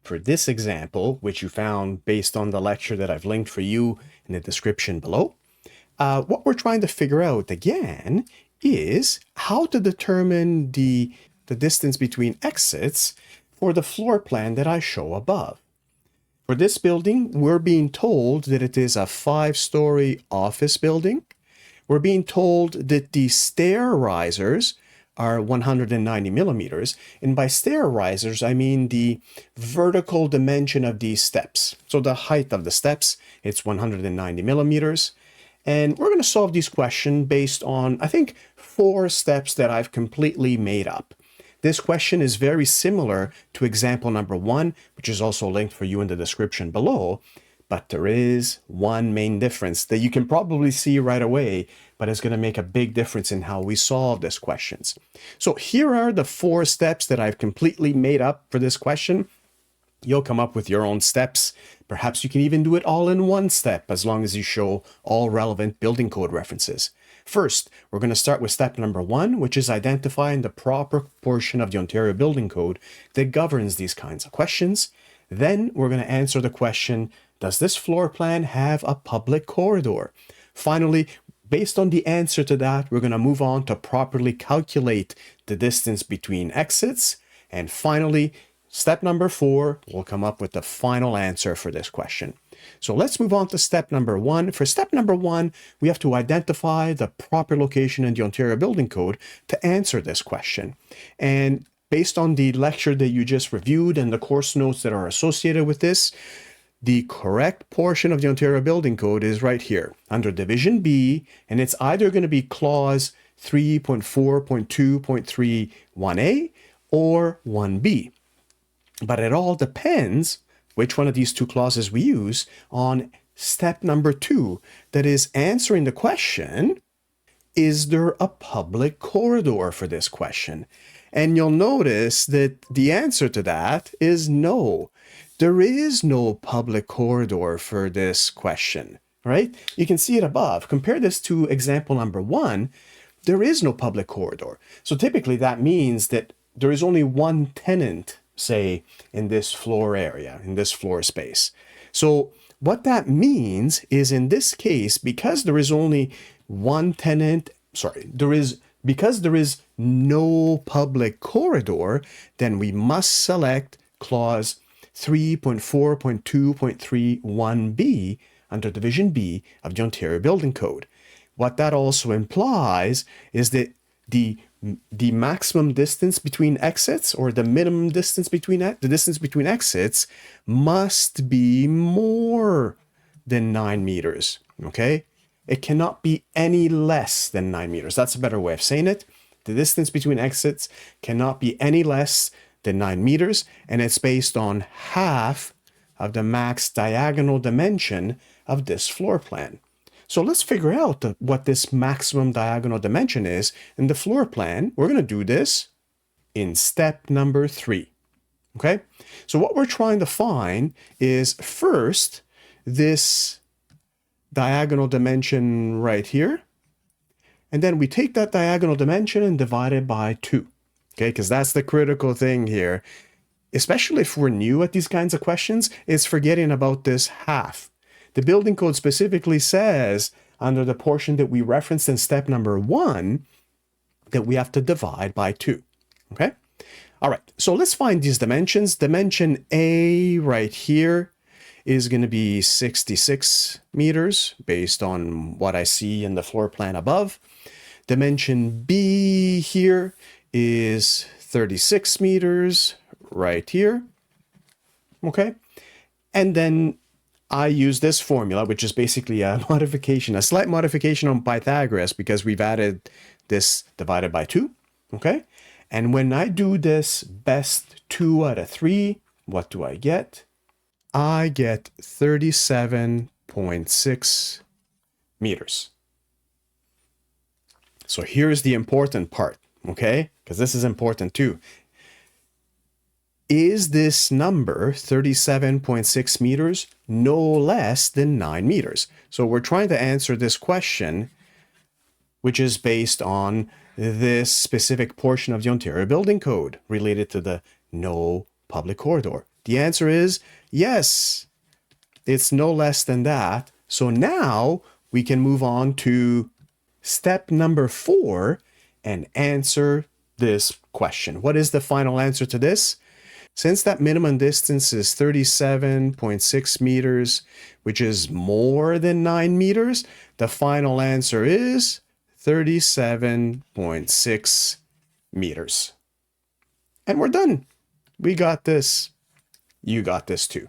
For this example, which you found based on the lecture that I've linked for you in the description below, what we're trying to figure out again is how to determine the distance between exits for the floor plan that I show above. For this building, we're being told that it is a 5-story office building. We're being told that the stair risers are 190 millimeters. And by stair risers, I mean the vertical dimension of these steps. So the height of the steps, it's 190 millimeters. And we're going to solve this question based on, I think, 4 steps that I've completely made up. This question is very similar to example number 1, which is also linked for you in the description below. But there is one main difference that you can probably see right away, but it's going to make a big difference in how we solve these questions. So here are the 4 steps that I've completely made up for this question. You'll come up with your own steps. Perhaps you can even do it all in one step, as long as you show all relevant building code references. First, we're going to start with step number 1, which is identifying the proper portion of the Ontario Building Code that governs these kinds of questions. Then we're going to answer the question, does this floor plan have a public corridor? Finally, based on the answer to that, we're going to move on to properly calculate the distance between exits. And finally, step number 4, we'll come up with the final answer for this question. So let's move on to step number 1. For step number 1, we have to identify the proper location in the Ontario Building Code to answer this question. And based on the lecture that you just reviewed and the course notes that are associated with this, the correct portion of the Ontario Building Code is right here under Division B, and it's either going to be clause 3.4.2.31a or 1b. But it all depends which one of these 2 clauses we use on step number 2, that is answering the question, is there a public corridor for this question? And you'll notice that the answer to that is no. There is no public corridor for this question, right? You can see it above. Compare this to example number 1. There is no public corridor. So typically that means that there is only one tenant, say, in this floor area, in this floor space. So what that means is, in this case, because there is only one tenant, because there is no public corridor, then we must select clause 3.4.2.31b under Division B of the Ontario Building Code. What that also implies is that the maximum distance between exits, or the minimum distance between exits, must be more than 9 meters, okay? It cannot be any less than 9 meters. That's a better way of saying it. The distance between exits cannot be any less than 9 meters, and it's based on half of the max diagonal dimension of this floor plan. So let's figure out what this maximum diagonal dimension is in the floor plan. We're going to do this in step number 3. Okay? So what we're trying to find is, first, this diagonal dimension right here. And then we take that diagonal dimension and divide it by 2. Okay? Because that's the critical thing here, especially if we're new at these kinds of questions, is forgetting about this half. The building code specifically says, under the portion that we referenced in step number 1, that we have to divide by 2. Okay? All right, so let's find these dimensions. Dimension A right here is going to be 66 meters based on what I see in the floor plan above. Dimension B here is 36 meters right here. Okay? And then I use this formula, which is basically a slight modification on Pythagoras, because we've added this divided by 2, okay? And when I do this best 2 out of 3, what do I get? I get 37.6 meters. So here's the important part, okay? Because this is important too. Is this number, 37.6 meters, no less than 9 meters? So we're trying to answer this question, which is based on this specific portion of the Ontario Building Code related to the no public corridor. The answer is yes, it's no less than that. So now we can move on to step number 4 and answer this question. What is the final answer to this? Since that minimum distance is 37.6 meters, which is more than 9 meters, the final answer is 37.6 meters. And we're done. We got this. You got this too.